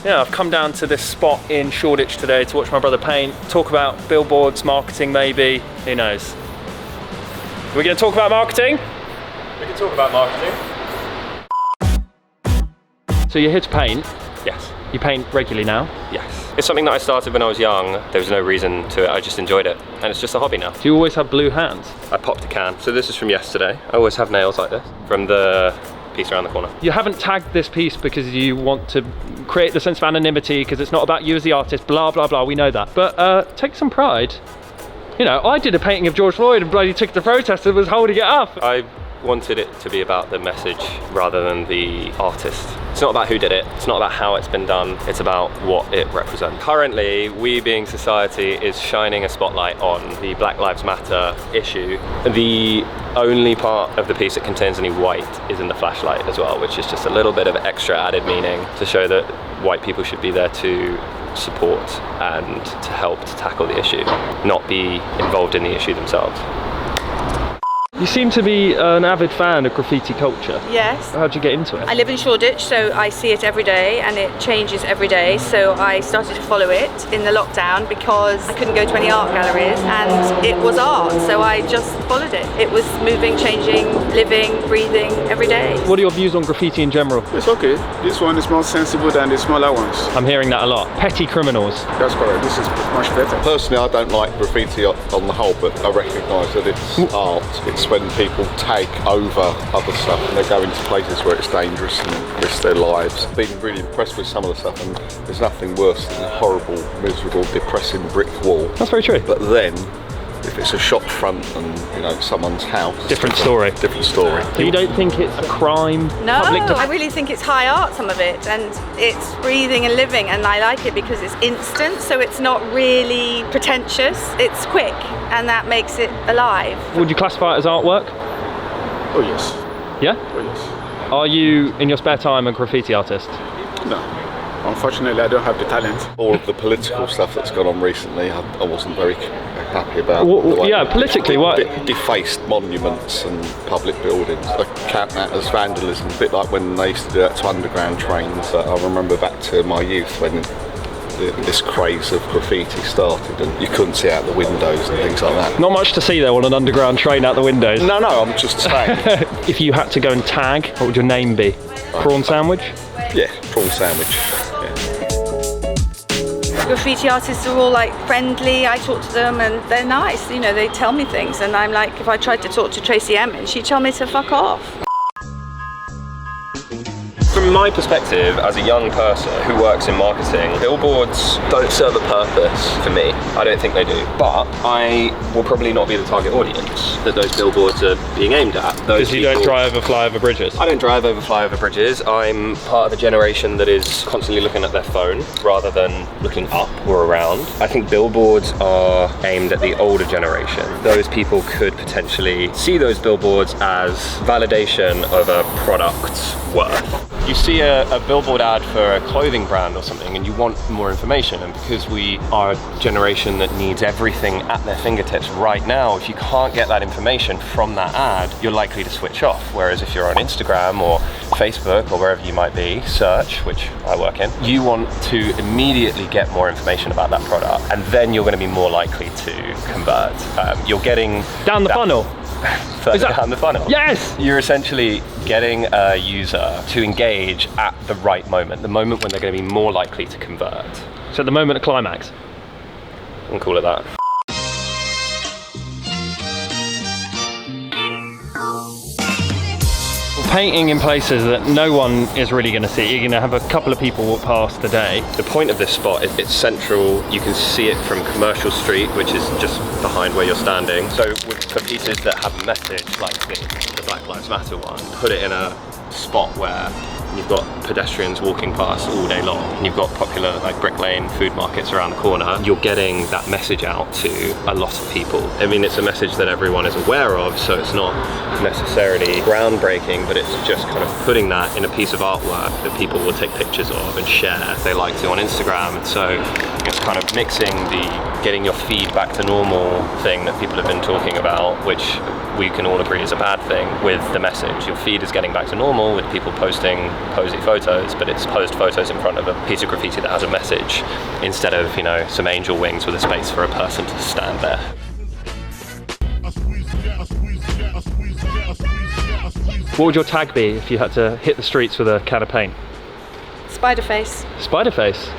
Yeah, I've come down to this spot in Shoreditch today to watch my brother paint, talk about billboards, marketing maybe, who knows. Are we going to talk about marketing? We can talk about marketing. So you're here to paint? Yes. You paint regularly now? Yes. It's something that I started when I was young. There was no reason to it, I just enjoyed it. And it's just a hobby now. Do you always have blue hands? I popped a can. So this is from yesterday. I always have nails like this from the piece around the corner. You haven't tagged this piece because you want to create the sense of anonymity, because it's not about you as the artist, blah, blah, blah, we know that. But take some pride. You know, I did a painting of George Floyd and bloody took the protest and was holding it up. I wanted it to be about the message rather than the artist. It's not about who did it, it's not about how it's been done, it's about what it represents. Currently, we being society is shining a spotlight on the Black Lives Matter issue. The only part of the piece that contains any white is in the flashlight as well, which is just a little bit of extra added meaning to show that white people should be there to support and to help to tackle the issue, not be involved in the issue themselves. You seem to be an avid fan of graffiti culture. Yes. How'd you get into it? I live in Shoreditch, so I see it every day and it changes every day. So I started to follow it in the lockdown because I couldn't go to any art galleries and it was art, so I just followed it. It was moving, changing, living, breathing every day. What are your views on graffiti in general? It's okay. This one is more sensible than the smaller ones. I'm hearing that a lot. Petty criminals. That's correct. This is much better. Personally, I don't like graffiti on the whole, but I recognise that it's art. It's when people take over other stuff and they go into places where it's dangerous and risk their lives. I've been really impressed with some of the stuff, and there's nothing worse than a horrible, miserable, depressing brick wall. That's very true. But then, if it's a shop front and, you know, someone's house, Different story. Different story. So you don't think it's a crime? No, I I really think it's high art, some of it, and it's breathing and living, and I like it because it's instant, so it's not really pretentious, it's quick, and that makes it alive. Would you classify it as artwork? Oh yes. Yeah? Oh yes. Are you, in your spare time, a graffiti artist? No. Unfortunately, I don't have the talent. All of the political stuff that's gone on recently, I wasn't very happy about. Yeah, politically, what? Defaced monuments and public buildings. I count that as vandalism, a bit like when they used to do that to underground trains. I remember back to my youth when this craze of graffiti started and you couldn't see out the windows and things like that. Not much to see though on an underground train out the windows. No, I'm just saying. If you had to go and tag, what would your name be? Prawn sandwich? Yeah, prawn sandwich. Graffiti artists are all like friendly, I talk to them and they're nice, you know, they tell me things, and I'm like, if I tried to talk to Tracy Emin, she'd tell me to fuck off. From my perspective, as a young person who works in marketing, billboards don't serve a purpose for me. I don't think they do. But I will probably not be the target audience that those billboards are being aimed at. Because you don't fly over bridges? I don't drive over, fly over bridges. I'm part of a generation that is constantly looking at their phone rather than looking up or around. I think billboards are aimed at the older generation. Those people could potentially see those billboards as validation of a product's worth. You see a billboard ad for a clothing brand or something and you want more information, and because we are a generation that needs everything at their fingertips right now, if you can't get that information from that ad, you're likely to switch off. Whereas if you're on Instagram or Facebook or wherever you might be, search, which I work in, you want to immediately get more information about that product, and then you're going to be more likely to convert. You're getting down the funnel. Further down the funnel. Yes! You're essentially getting a user to engage at the right moment, the moment when they're going to be more likely to convert. So the moment of climax. We'll call it that. Painting in places that no one is really going to see. You're going to have a couple of people walk past a day. The point of this spot is it's central. You can see it from Commercial Street, which is just behind where you're standing. So for pieces that have a message like the Black Lives Matter one, put it in a spot where you've got pedestrians walking past all day long, and you've got popular like Brick Lane food markets around the corner. You're getting that message out to a lot of people. I mean, it's a message that everyone is aware of, so it's not necessarily groundbreaking, but it's just kind of putting that in a piece of artwork that people will take pictures of and share if they like to on Instagram. And so it's kind of mixing the getting your feed back to normal thing that people have been talking about, which we can all agree is a bad thing with the message. Your feed is getting back to normal with people posting posy photos, but it's posed photos in front of a piece of graffiti that has a message instead of, you know, some angel wings with a space for a person to stand there. What would your tag be if you had to hit the streets with a can of paint? Spider face. Spider face?